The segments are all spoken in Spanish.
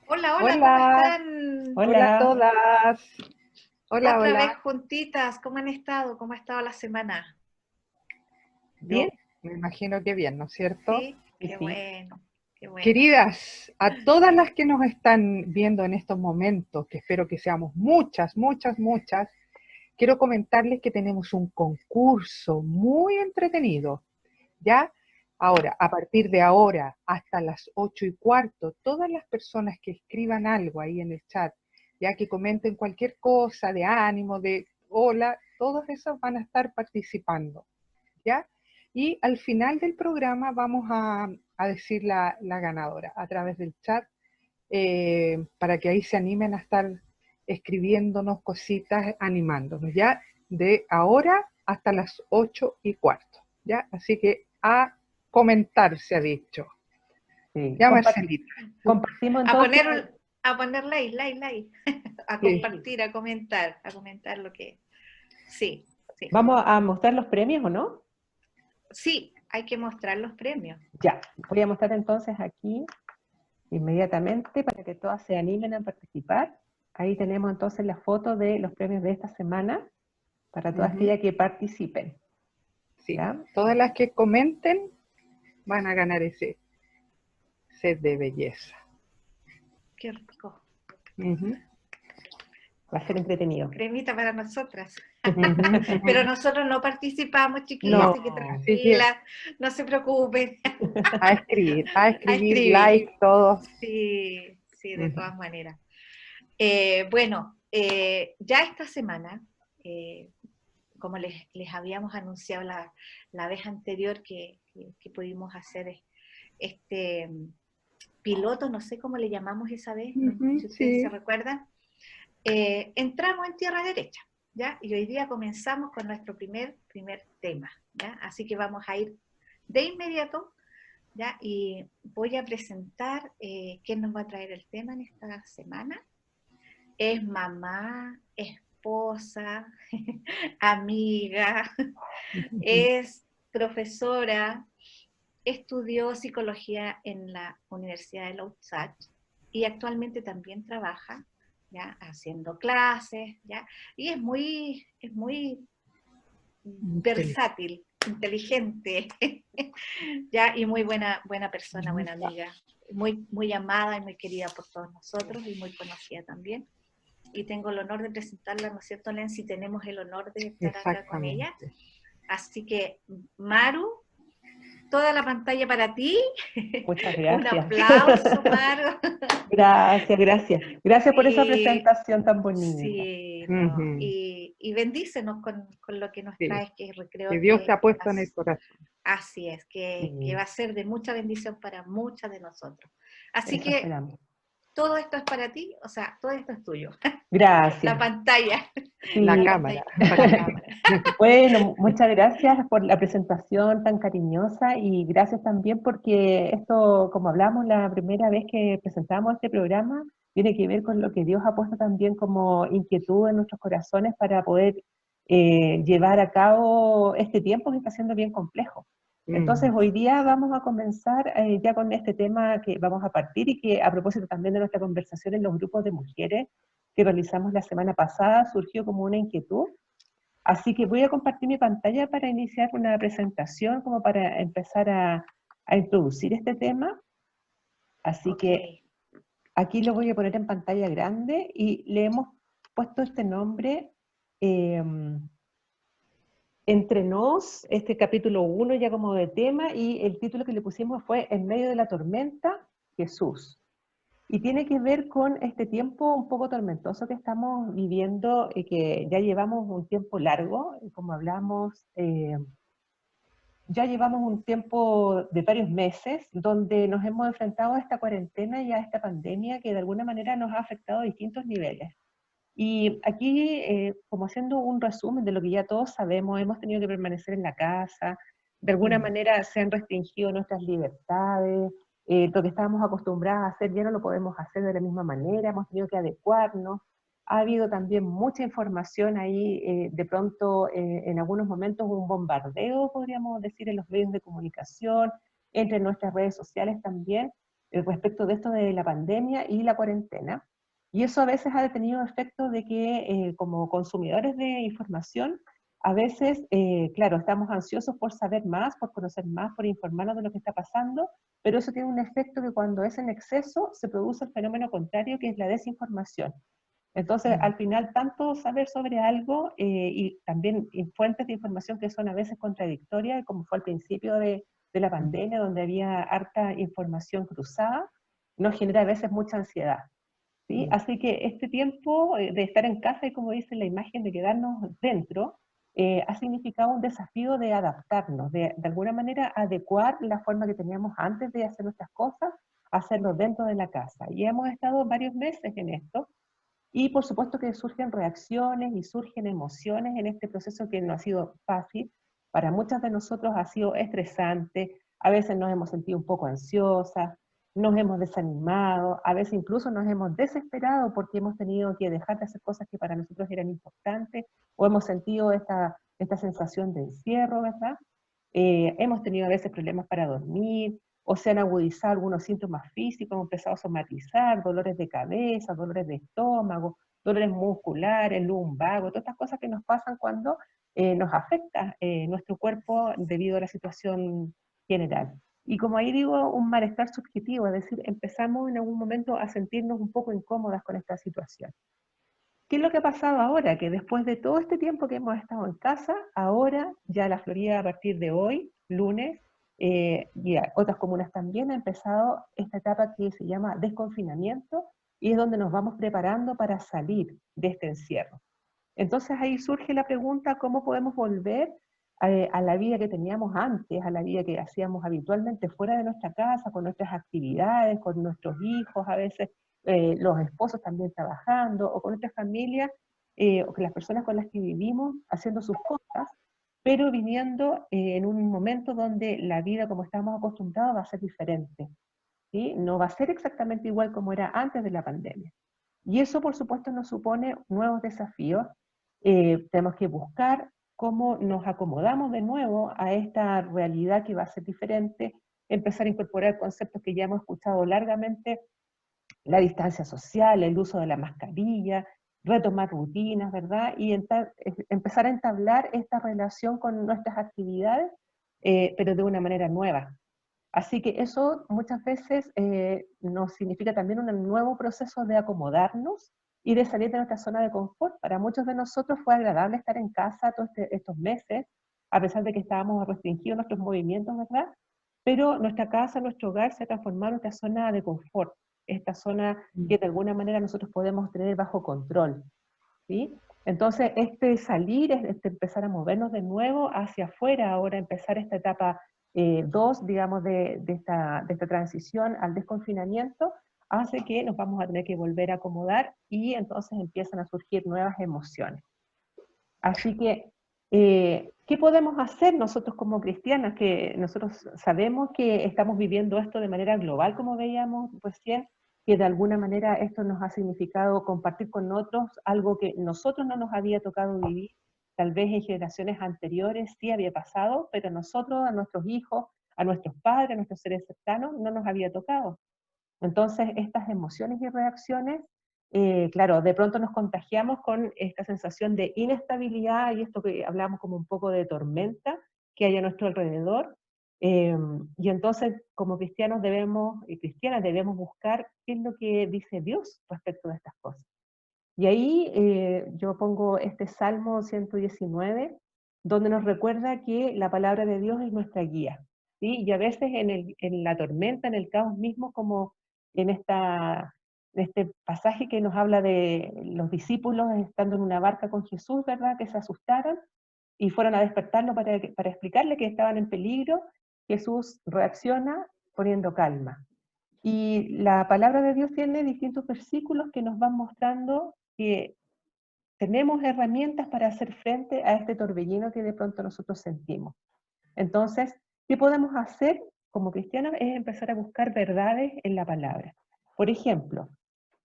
Hola, hola, ¿cómo Hola, están? hola a Hola, todas. Hola, Otra vez hola. juntitas, ¿cómo han estado? ¿Cómo ha estado la semana? bien, Yo me imagino que bien, ¿no es cierto? ¿Sí? sí, Qué sí. bueno, qué bueno. Queridas, a todas las que nos están viendo en estos momentos, que espero que seamos muchas, muchas, muchas, quiero comentarles que tenemos un concurso muy entretenido. ¿Ya? Ahora, a partir de ahora hasta las 8:15, todas las personas que escriban algo ahí en el chat, ya que comenten cualquier cosa de ánimo, de hola, todos esos van a estar participando, ¿ya? Y al final del programa vamos a decir la ganadora a través del chat, para que ahí se animen a estar escribiéndonos cositas, animándonos, ¿ya? De ahora hasta las 8:15, ¿ya? Así que a comentar se ha dicho. Sí. Ya, Marcelita. Compartimos A entonces, poner, a poner like, a Sí. compartir, a comentar lo que... Sí, sí, vamos a mostrar los premios, ¿o no? sí, hay que mostrar los premios. Ya, voy a mostrar entonces aquí inmediatamente para que todas se animen a participar. Ahí tenemos entonces la foto de los premios de esta semana para todas Ujú. aquellas que participen. Sí. ¿Ya? Todas las que comenten van a ganar ese set de belleza. Qué rico. Ujú. Va a ser entretenido. Cremita para nosotras. Ujú, Pero ujú. nosotros no participamos, chiquillas, No, así que Así que tranquilas, no se preocupen. a A escribir, escribir. like, todo. Sí, sí, de Ujú. todas maneras. Bueno, ya esta semana, eh, como les habíamos anunciado la vez anterior que pudimos hacer este piloto, no sé cómo le llamamos esa vez, no, Ujú, si ustedes se sí. recuerdan, entramos en tierra derecha, ¿ya? Y hoy día comenzamos con nuestro primer tema, ¿ya? Así que vamos a ir de inmediato, ¿ya? Y voy a presentar quién nos va a traer el tema en esta semana. Es mamá, esposa, amiga, Ujú. es profesora, estudió psicología en la Universidad de Lausanne y actualmente también trabaja, ¿ya? Haciendo clases, ¿ya? Y es muy versátil, inteligente, ¿ya? Y muy buena persona, buena amiga, muy amada y muy querida por todos nosotros y muy conocida también. Y tengo el honor de presentarla, ¿no es cierto, Nancy? Tenemos el honor de estar acá con ella. Exactamente. Así que, Maru, toda la pantalla para ti. muchas Un gracias. aplauso, Maru. Gracias, gracias. Gracias por esa Y presentación tan bonita. sí, no. Ujú. Y bendícenos con lo que nos Sí. traes, que Que creo Dios te que ha puesto en el corazón. así es, que va Sí, a ser de mucha bendición para muchas de nosotros. Así eso que esperamos. todo esto es para ti, o sea, todo esto es tuyo. La Gracias. pantalla, La la Sí. cámara. pantalla, la cámara. Bueno, muchas gracias por la presentación tan cariñosa y gracias también porque esto, como hablamos la primera vez que presentamos este programa, tiene que ver con lo que Dios ha puesto también como inquietud en nuestros corazones para poder llevar a cabo este tiempo que está siendo bien complejo. Entonces, Mm. hoy día vamos a comenzar ya con este tema que vamos a partir y que a propósito también de nuestra conversación en los grupos de mujeres que realizamos la semana pasada, surgió como una inquietud. Así que voy a compartir mi pantalla para iniciar una presentación, como para empezar a introducir este tema. Así Ok, que aquí lo voy a poner en pantalla grande y le hemos puesto este nombre, eh, Entre nos, este capítulo 1 ya como de tema, y el título que le pusimos fue En medio de la tormenta, Jesús. Y tiene que ver con este tiempo un poco tormentoso que estamos viviendo y que ya llevamos un tiempo largo, como hablamos, ya llevamos un tiempo de varios meses donde nos hemos enfrentado a esta cuarentena y a esta pandemia que de alguna manera nos ha afectado a distintos niveles. Y aquí, como haciendo un resumen de lo que ya todos sabemos, hemos tenido que permanecer en la casa, de alguna Mm. manera se han restringido nuestras libertades, lo que estábamos acostumbrados a hacer ya no lo podemos hacer de la misma manera, hemos tenido que adecuarnos. Ha habido también mucha información ahí, de pronto en algunos momentos un bombardeo, podríamos decir, en los medios de comunicación, entre nuestras redes sociales también. respecto de esto de la pandemia y la cuarentena. Y eso a veces ha tenido efecto de que como consumidores de información, a veces, claro, estamos ansiosos por saber más, por conocer más, por informarnos de lo que está pasando, pero eso tiene un efecto que cuando es en exceso se produce el fenómeno contrario, que es la desinformación. Entonces, al final, tanto saber sobre algo y también fuentes de información que son a veces contradictorias, como fue al principio de la pandemia, donde había harta información cruzada, nos genera a veces mucha ansiedad. ¿Sí? Así que este tiempo de estar en casa y como dice la imagen de quedarnos dentro, ha significado un desafío de adaptarnos, de alguna manera adecuar la forma que teníamos antes de hacer nuestras cosas, hacerlo dentro de la casa. Y hemos estado varios meses en esto, y por supuesto que surgen reacciones y surgen emociones en este proceso que no ha sido fácil. Para muchas de nosotros ha sido estresante, a veces nos hemos sentido un poco ansiosas, nos hemos desanimado, a veces incluso nos hemos desesperado porque hemos tenido que dejar de hacer cosas que para nosotros eran importantes, o hemos sentido esta sensación de encierro, ¿verdad? Hemos tenido a veces problemas para dormir, o se han agudizado algunos síntomas físicos, hemos empezado a somatizar, dolores de cabeza, dolores de estómago, dolores musculares, lumbago, todas estas cosas que nos pasan cuando nos afecta nuestro cuerpo debido a la situación general. Y como ahí digo, un malestar subjetivo, es decir, empezamos en algún momento a sentirnos un poco incómodas con esta situación. ¿Qué es lo que ha pasado ahora? Que después de todo este tiempo que hemos estado en casa, ahora ya la Florida a partir de hoy, lunes, y otras comunas también ha empezado esta etapa que se llama desconfinamiento, y es donde nos vamos preparando para salir de este encierro. Entonces ahí surge la pregunta, ¿cómo podemos volver a la vida que teníamos antes, a la vida que hacíamos habitualmente fuera de nuestra casa, con nuestras actividades, con nuestros hijos, a veces los esposos también trabajando, o con nuestras familias, o con las personas con las que vivimos haciendo sus cosas, pero viniendo en un momento donde la vida como estamos acostumbrados va a ser diferente, ¿sí? No va a ser exactamente igual como era antes de la pandemia. Y eso, por supuesto, nos supone nuevos desafíos. Tenemos que buscar cómo nos acomodamos de nuevo a esta realidad que va a ser diferente, empezar a incorporar conceptos que ya hemos escuchado largamente, la distancia social, el uso de la mascarilla, retomar rutinas, ¿verdad? Y empezar a entablar esta relación con nuestras actividades, pero de una manera nueva. Así que eso muchas veces nos significa también un nuevo proceso de acomodarnos y de salir de nuestra zona de confort. Para muchos de nosotros fue agradable estar en casa todos estos meses, a pesar de que estábamos restringidos nuestros movimientos, ¿verdad? Pero nuestra casa, nuestro hogar se ha transformado en nuestra zona de confort, esta zona que de alguna manera nosotros podemos tener bajo control, ¿sí? Entonces, este salir, este empezar a movernos de nuevo hacia afuera, ahora empezar esta etapa 2, digamos, de esta transición al desconfinamiento, hace que nos vamos a tener que volver a acomodar y entonces empiezan a surgir nuevas emociones. Así que, ¿qué podemos hacer nosotros como cristianas? Que nosotros sabemos que estamos viviendo esto de manera global, como veíamos recién, que de alguna manera esto nos ha significado compartir con otros algo que nosotros no nos había tocado vivir, tal vez en generaciones anteriores sí había pasado, pero nosotros, a nuestros hijos, a nuestros padres, a nuestros seres cercanos, no nos había tocado. Entonces, estas emociones y reacciones, claro, de pronto nos contagiamos con esta sensación de inestabilidad y esto que hablamos como un poco de tormenta que hay a nuestro alrededor. Y entonces, como cristianos y cristianas debemos buscar qué es lo que dice Dios respecto de estas cosas. Y ahí yo pongo este Salmo 119, donde nos recuerda que la palabra de Dios es nuestra guía, ¿sí? Y a veces en la tormenta, en el caos mismo, como en este pasaje que nos habla de los discípulos estando en una barca con Jesús, ¿verdad? Que se asustaron y fueron a despertarlo para explicarle que estaban en peligro. Jesús reacciona poniendo calma. Y la palabra de Dios tiene distintos versículos que nos van mostrando que tenemos herramientas para hacer frente a este torbellino que de pronto nosotros sentimos. Entonces, ¿qué podemos hacer como cristianos? Es empezar a buscar verdades en la palabra. Por ejemplo,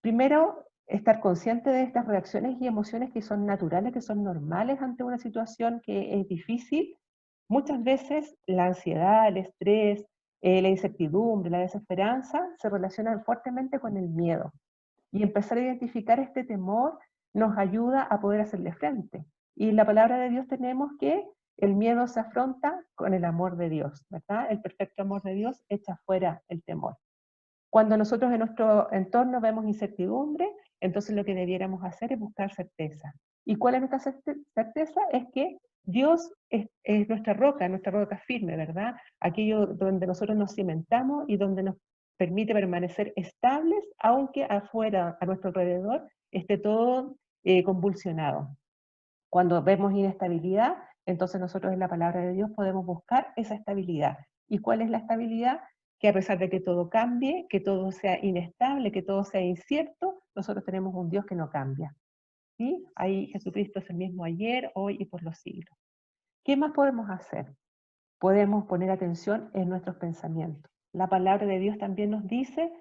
primero, estar consciente de estas reacciones y emociones que son naturales, que son normales ante una situación que es difícil. Muchas veces la ansiedad, el estrés, la incertidumbre, la desesperanza, se relacionan fuertemente con el miedo. Y empezar a identificar este temor nos ayuda a poder hacerle frente. Y en la palabra de Dios tenemos que el miedo se afronta con el amor de Dios, ¿verdad? El perfecto amor de Dios echa fuera el temor. Cuando nosotros en nuestro entorno vemos incertidumbre, entonces lo que debiéramos hacer es buscar certeza. ¿Y cuál es nuestra certeza? Es que Dios es nuestra roca firme, ¿verdad? Aquello donde nosotros nos cimentamos y donde nos permite permanecer estables, aunque afuera, a nuestro alrededor, esté todo convulsionado. Cuando vemos inestabilidad, entonces nosotros en la palabra de Dios podemos buscar esa estabilidad. ¿Y cuál es la estabilidad? Que a pesar de que todo cambie, que todo sea inestable, que todo sea incierto, nosotros tenemos un Dios que no cambia. ¿Sí? Ahí Jesucristo es el mismo ayer, hoy y por los siglos. ¿Qué más podemos hacer? Podemos poner atención en nuestros pensamientos. La palabra de Dios también nos dice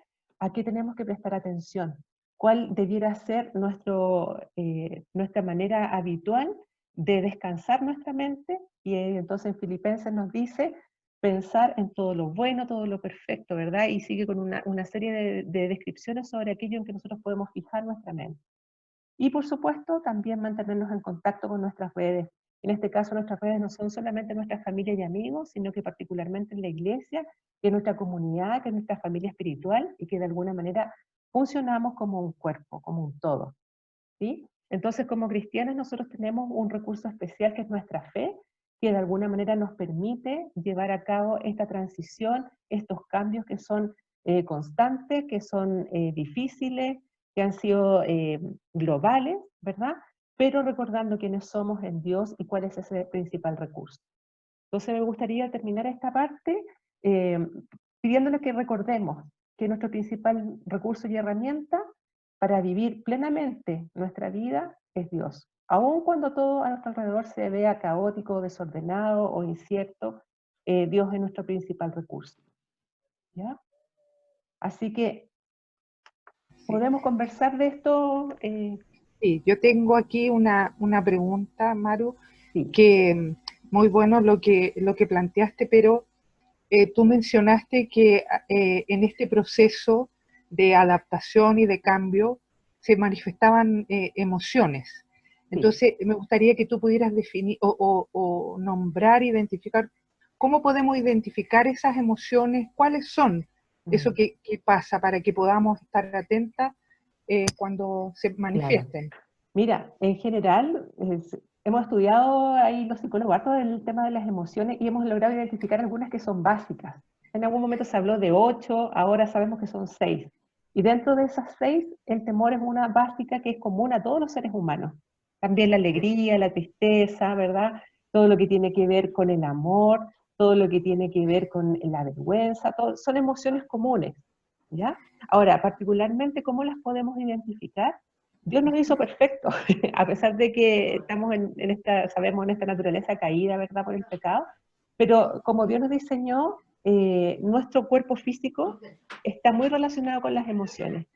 a qué tenemos que prestar atención, cuál debiera ser nuestra manera habitual de descansar nuestra mente, y entonces en Filipenses nos dice pensar en todo lo bueno, todo lo perfecto, ¿verdad? Y sigue con una serie de descripciones sobre aquello en que nosotros podemos fijar nuestra mente. Y por supuesto, también mantenernos en contacto con nuestras redes. En este caso, nuestras redes no son solamente nuestra familia y amigos, sino que particularmente en la iglesia, que es nuestra comunidad, que es nuestra familia espiritual, y que de alguna manera funcionamos como un cuerpo, como un todo. ¿Sí? Entonces, como cristianos, nosotros tenemos un recurso especial que es nuestra fe, que de alguna manera nos permite llevar a cabo esta transición, estos cambios que son constantes, que son difíciles, que han sido globales, ¿verdad? Pero recordando quiénes somos en Dios y cuál es ese principal recurso. Entonces me gustaría terminar esta parte eh, pidiéndole que recordemos que nuestro principal recurso y herramienta para vivir plenamente nuestra vida es Dios. Aun cuando todo a nuestro alrededor se vea caótico, desordenado o incierto, Dios es nuestro principal recurso. ¿Ya? Así que Sí. podemos conversar de esto. Sí, yo tengo aquí una pregunta, Maru, Sí, que muy bueno lo que planteaste, pero tú mencionaste que en este proceso de adaptación y de cambio se manifestaban emociones. sí. Entonces, me gustaría que tú pudieras definir o nombrar, identificar, cómo podemos identificar esas emociones, cuáles son, eso Mm, que pasa para que podamos estar atentas cuando se claro. manifiesten. Mira, en general, hemos estudiado ahí los psicólogos harto del tema de las emociones y hemos logrado identificar algunas que son básicas. En algún momento se habló de 8, ahora sabemos que son 6. Y dentro de esas 6, el temor es una básica que es común a todos los seres humanos. También la alegría, la tristeza, ¿verdad? Todo lo que tiene que ver con el amor, todo lo que tiene que ver con la vergüenza, son emociones comunes, ¿ya? Ahora, particularmente, ¿cómo las podemos identificar? Dios nos hizo perfectos, a pesar de que estamos sabemos, en esta naturaleza caída, ¿verdad?, por el pecado, pero como Dios nos diseñó, nuestro cuerpo físico está muy relacionado con las emociones.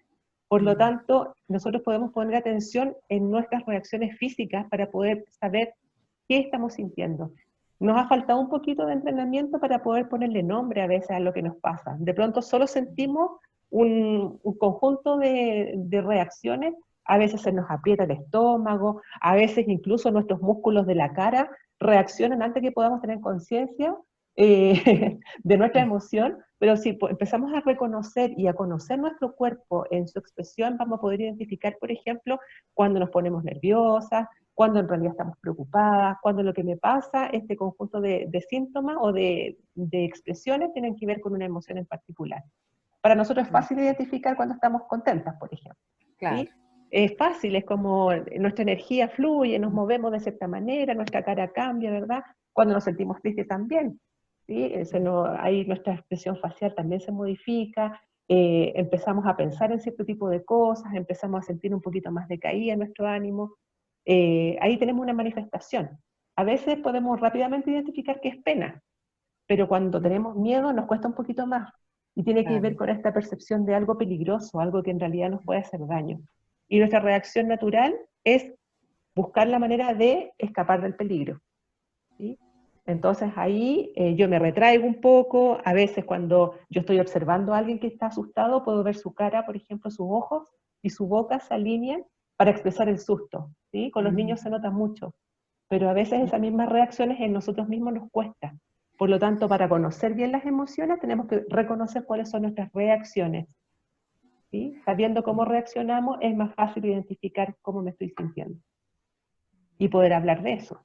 Por lo tanto, nosotros podemos poner atención en nuestras reacciones físicas para poder saber qué estamos sintiendo. Nos ha faltado un poquito de entrenamiento para poder ponerle nombre a veces a lo que nos pasa. De pronto solo sentimos un conjunto de reacciones. A veces se nos aprieta el estómago, a veces incluso nuestros músculos de la cara reaccionan antes que podamos tener conciencia de nuestra emoción, pero si empezamos a reconocer y a conocer nuestro cuerpo en su expresión, vamos a poder identificar, por ejemplo, cuando nos ponemos nerviosas, cuando en realidad estamos preocupadas, cuando lo que me pasa, este conjunto de síntomas o de expresiones tienen que ver con una emoción en particular. Para nosotros es fácil identificar cuando estamos contentas, por ejemplo. Claro. ¿Sí? Es fácil, es como nuestra energía fluye, nos movemos de cierta manera, nuestra cara cambia, ¿verdad? Cuando nos sentimos tristes también. ¿Sí? Ahí nuestra expresión facial también se modifica, empezamos a pensar en cierto tipo de cosas, empezamos a sentir un poquito más de caída en nuestro ánimo. Ahí tenemos una manifestación. A veces podemos rápidamente identificar que es pena, pero cuando tenemos miedo nos cuesta un poquito más y tiene que ver Claro. con esta percepción de algo peligroso, algo que en realidad nos puede hacer daño. Y nuestra reacción natural es buscar la manera de escapar del peligro. ¿Sí? Entonces ahí yo me retraigo un poco, a veces cuando yo estoy observando a alguien que está asustado, puedo ver su cara, por ejemplo, sus ojos y su boca se alinean para expresar el susto, ¿sí? Con los niños se nota mucho, pero a veces esas mismas reacciones en nosotros mismos nos cuesta. Por lo tanto, para conocer bien las emociones, tenemos que reconocer cuáles son nuestras reacciones, ¿sí? Sabiendo cómo reaccionamos, es más fácil identificar cómo me estoy sintiendo y poder hablar de eso.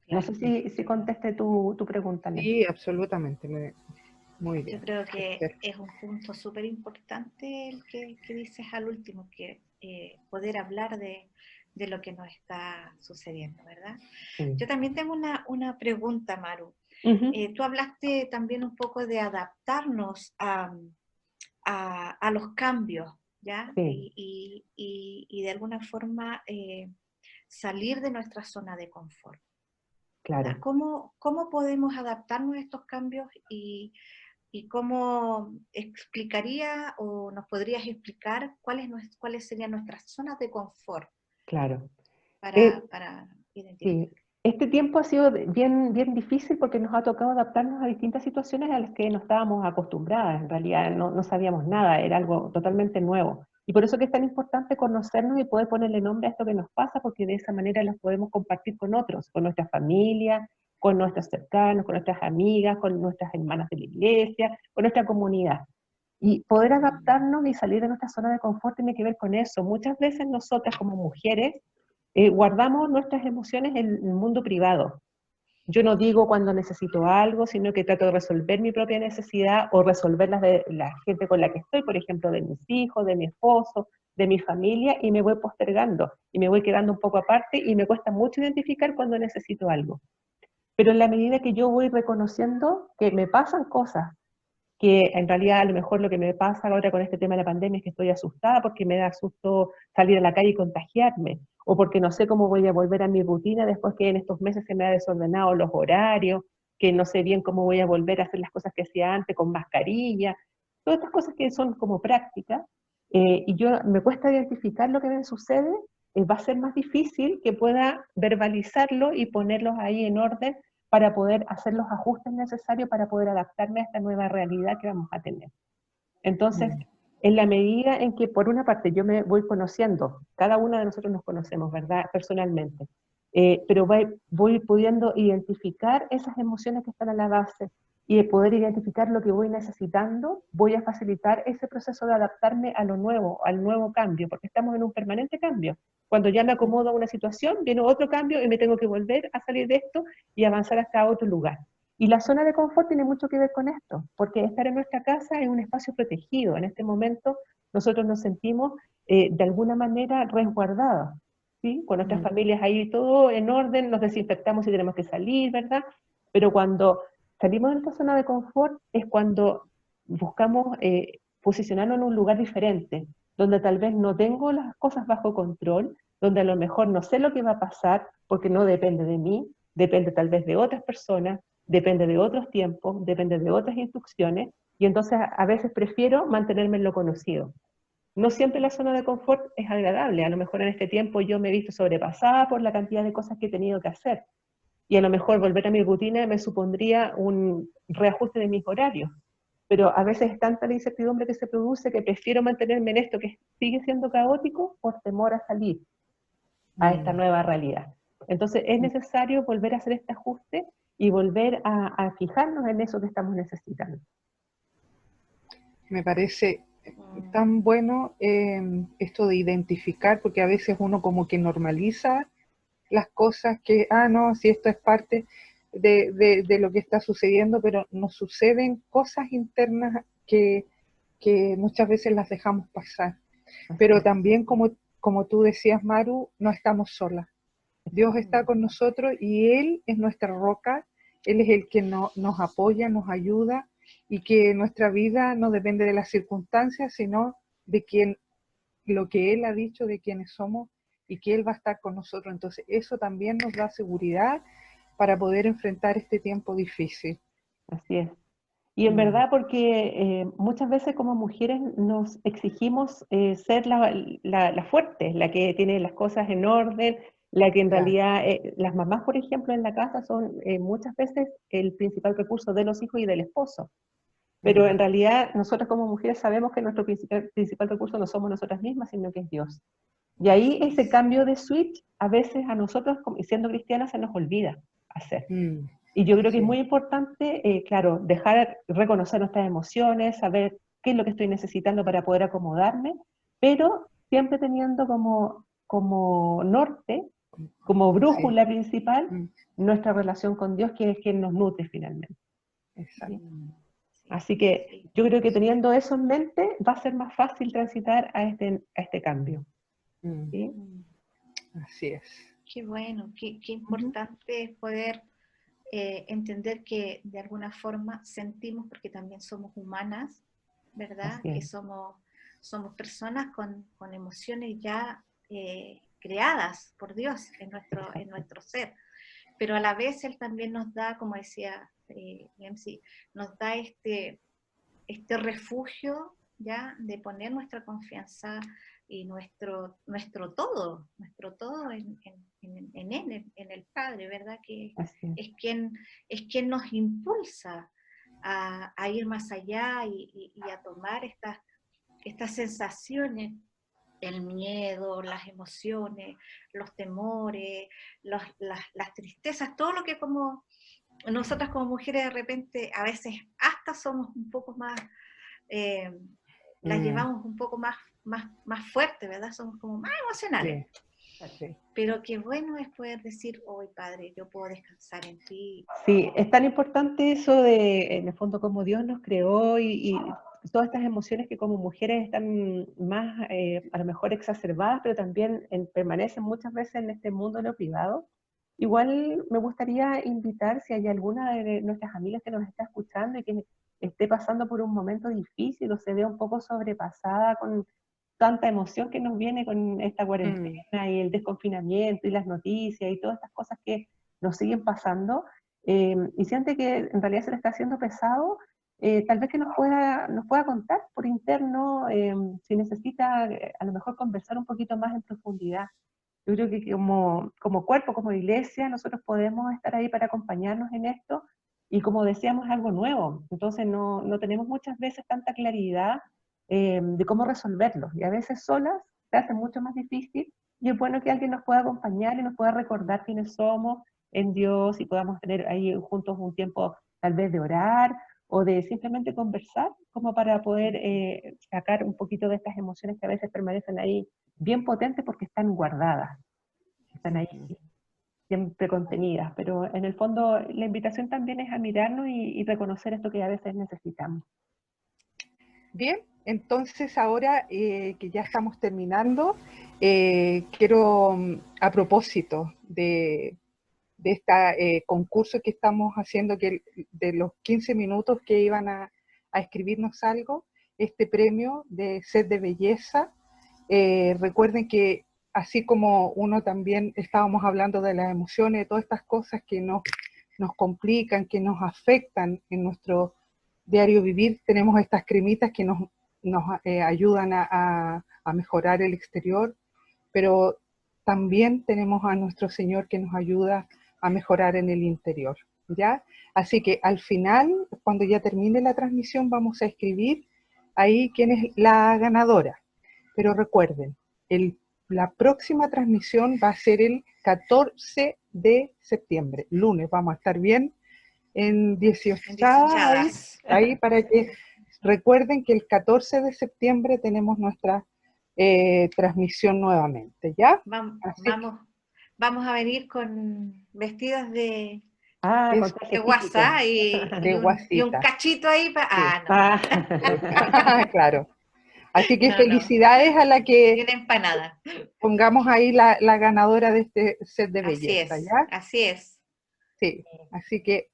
No sé si conteste tu pregunta, Nelly. Sí, absolutamente. Muy bien. Yo creo que es un punto súper importante el que dices al último, que poder hablar de lo que nos está sucediendo, ¿verdad? Sí. Yo también tengo una pregunta, Maru. Uh-huh. Tú hablaste también un poco de adaptarnos a los cambios, ¿ya? Sí. Y de alguna forma salir de nuestra zona de confort. Claro. ¿Cómo podemos adaptarnos a estos cambios y cómo explicaría o nos podrías explicar cuáles serían nuestras zonas de confort Claro. para identificar? Sí. Este tiempo ha sido bien difícil porque nos ha tocado adaptarnos a distintas situaciones a las que no estábamos acostumbradas. En realidad no sabíamos nada, era algo totalmente nuevo. Y por eso que es tan importante conocernos y poder ponerle nombre a esto que nos pasa, porque de esa manera los podemos compartir con otros, con nuestra familia, con nuestros cercanos, con nuestras amigas, con nuestras hermanas de la iglesia, con nuestra comunidad. Y poder adaptarnos y salir de nuestra zona de confort tiene que ver con eso. Muchas veces nosotras como mujeres guardamos nuestras emociones en el mundo privado. Yo no digo cuando necesito algo, sino que trato de resolver mi propia necesidad o resolver las de la gente con la que estoy, por ejemplo, de mis hijos, de mi esposo, de mi familia, y me voy postergando, y me voy quedando un poco aparte, y me cuesta mucho identificar cuando necesito algo. Pero en la medida que yo voy reconociendo que me pasan cosas, que en realidad a lo mejor lo que me pasa ahora con este tema de la pandemia es que estoy asustada porque me da susto salir a la calle y contagiarme, o porque no sé cómo voy a volver a mi rutina después que en estos meses se me ha desordenado los horarios, que no sé bien cómo voy a volver a hacer las cosas que hacía antes con mascarilla, todas estas cosas que son como prácticas, y yo me cuesta identificar lo que me sucede, va a ser más difícil que pueda verbalizarlo y ponerlos ahí en orden para poder hacer los ajustes necesarios para poder adaptarme a esta nueva realidad que vamos a tener. Entonces, en la medida en que por una parte yo me voy conociendo, cada una de nosotros nos conocemos, ¿verdad? Personalmente, pero voy pudiendo identificar esas emociones que están a la base y de poder identificar lo que voy necesitando, voy a facilitar ese proceso de adaptarme a lo nuevo, al nuevo cambio, porque estamos en un permanente cambio. Cuando ya me acomodo a una situación, viene otro cambio y me tengo que volver a salir de esto y avanzar hasta otro lugar. Y la zona de confort tiene mucho que ver con esto, porque estar en nuestra casa es un espacio protegido. En este momento nosotros nos sentimos de alguna manera resguardados, ¿sí? Con nuestras familias ahí todo en orden, nos desinfectamos si tenemos que salir, ¿verdad? Pero cuando salimos de esta zona de confort es cuando buscamos posicionarnos en un lugar diferente, donde tal vez no tengo las cosas bajo control, donde a lo mejor no sé lo que va a pasar porque no depende de mí, depende tal vez de otras personas, depende de otros tiempos, depende de otras instrucciones, y entonces a veces prefiero mantenerme en lo conocido. No siempre la zona de confort es agradable, a lo mejor en este tiempo yo me he visto sobrepasada por la cantidad de cosas que he tenido que hacer, y a lo mejor volver a mi rutina me supondría un reajuste de mis horarios, pero a veces es tanta la incertidumbre que se produce que prefiero mantenerme en esto que sigue siendo caótico por temor a salir a esta nueva realidad. Entonces es necesario volver a hacer este ajuste y volver a fijarnos en eso que estamos necesitando. Me parece tan bueno esto de identificar, porque a veces uno como que normaliza las cosas que, no, si esto es parte de lo que está sucediendo, pero nos suceden cosas internas que muchas veces las dejamos pasar. Pero también, como tú decías, Maru, no estamos solas. Dios está con nosotros y Él es nuestra roca, Él es el que nos apoya, nos ayuda, y que nuestra vida no depende de las circunstancias, sino de lo que Él ha dicho, de quiénes somos, y que Él va a estar con nosotros. Entonces eso también nos da seguridad para poder enfrentar este tiempo difícil. Así es. Y en verdad porque muchas veces como mujeres nos exigimos ser la fuerte, la que tiene las cosas en orden, la que en Claro. realidad, las mamás, por ejemplo, en la casa son muchas veces el principal recurso de los hijos y del esposo. Pero en realidad nosotros como mujeres sabemos que nuestro principal recurso no somos nosotras mismas, sino que es Dios. Y ahí ese cambio de switch, a veces a nosotros, siendo cristianas, se nos olvida hacer. Mm, Y yo creo que es sí. muy importante, claro, reconocer nuestras emociones, saber qué es lo que estoy necesitando para poder acomodarme, pero siempre teniendo como norte, como Sí. brújula principal, Mm, nuestra relación con Dios, que es quien nos nutre finalmente. exacto. ¿Sí? Sí, Así que sí. yo creo que teniendo eso en mente, va a ser más fácil transitar a este cambio. Mm, ¿Sí? así es. Qué bueno, qué Ujú. importante es poder entender que de alguna forma sentimos, porque también somos humanas, ¿verdad? Así Que es. somos personas con emociones ya creadas por Dios en Exacto. nuestro ser. Pero a la vez Él también nos da, como decía Lemsi, nos da este refugio, ¿ya? De poner nuestra confianza y nuestro todo en Él, en el Padre, ¿verdad? Que Así es. es quien, es quien nos impulsa a ir más allá y a tomar estas sensaciones, el miedo, las emociones, los temores, las tristezas, todo lo que como nosotras como mujeres de repente a veces hasta somos un poco más, eh, las Mm, llevamos un poco más fuerte, ¿verdad? Somos como más emocionales. sí, sí. Pero qué bueno es poder decir, hoy Padre, yo puedo descansar en ti. Sí, es tan importante eso de, en el fondo, cómo Dios nos creó y todas estas emociones que como mujeres están más, a lo mejor exacerbadas, pero también permanecen muchas veces en este mundo de lo privado. Igual me gustaría invitar, si hay alguna de nuestras amigas que nos está escuchando y que esté pasando por un momento difícil o se ve un poco sobrepasada con tanta emoción que nos viene con esta Mm, cuarentena y el desconfinamiento y las noticias y todas estas cosas que nos siguen pasando, y siente que en realidad se le está haciendo pesado, tal vez que nos pueda contar por interno, si necesita a lo mejor conversar un poquito más en profundidad. Yo creo que como cuerpo, como iglesia, nosotros podemos estar ahí para acompañarnos en esto, y como decíamos, es algo nuevo, entonces no tenemos muchas veces tanta claridad de cómo resolverlo, y a veces solas se hace mucho más difícil, y es bueno que alguien nos pueda acompañar y nos pueda recordar quiénes somos en Dios, y podamos tener ahí juntos un tiempo tal vez de orar, o de simplemente conversar, como para poder sacar un poquito de estas emociones que a veces permanecen ahí bien potentes porque están guardadas, están ahí ujú. siempre contenidas, pero en el fondo la invitación también es a mirarnos y reconocer esto que a veces necesitamos. Bien, entonces ahora que ya estamos terminando, quiero, a propósito de este concurso que estamos haciendo, que de los 15 minutos que iban a escribirnos algo, este premio de Sed de Belleza. Recuerden que así como uno también estábamos hablando de las emociones, de todas estas cosas que nos complican, que nos afectan en nuestro diario vivir, tenemos estas cremitas que nos ayudan a mejorar el exterior, pero también tenemos a nuestro Señor que nos ayuda a mejorar en el interior, ¿ya? Así que al final, cuando ya termine la transmisión, vamos a escribir ahí quién es la ganadora. Pero recuerden, la próxima transmisión va a ser el 14 de septiembre, lunes. Vamos a estar bien en 18 En ahí, Diecichadas. ahí para que recuerden que el 14 de septiembre tenemos nuestra transmisión nuevamente, ¿ya? Vamos, Así que vamos, vamos a venir con vestidas Ah, con es traje de típico. WhatsApp de y un guasita, cachito ahí para... sí. Ah, no. Ah. Claro. Así que No, no. felicidades a la Y que una empanada. pongamos ahí la ganadora de este set de Así belleza, es, ¿ya? así es. Sí. Así que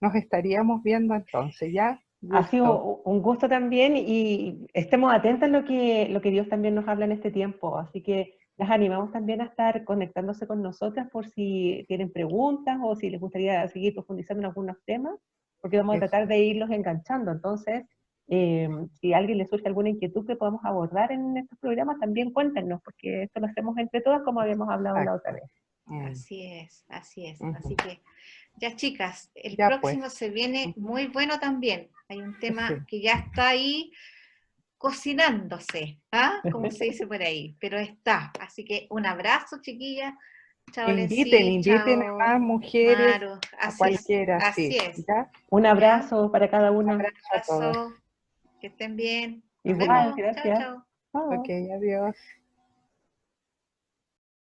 nos estaríamos viendo entonces, ¿ya? Ha Gusto. sido un gusto también y estemos atentos a lo que Dios también nos habla en este tiempo. Así que las animamos también a estar conectándose con nosotras por si tienen preguntas o si les gustaría seguir profundizando en algunos temas, porque vamos a Eso. tratar de irlos enganchando. Entonces, si a alguien le surge alguna inquietud que podamos abordar en estos programas, también cuéntenos, porque esto lo hacemos entre todas como habíamos hablado la otra vez. Así es, así es. Ujú. Así que, ya chicas, el Ya próximo pues. se viene muy bueno también. Hay un tema Sí. que ya está ahí cocinándose, ¿ah? Como se dice por ahí, pero está. Así que un abrazo, chiquillas. Chao, Inviten, Lency, inviten a chao, más mujeres, Maru. a Así es, cualquiera, así sí. es. ¿Ya? Un ¿Ya? abrazo para cada Un uno. abrazo a todos. Abrazo, que estén bien. Nos Igual, vemos. Chao, gracias. chao. Ok, Chao. adiós.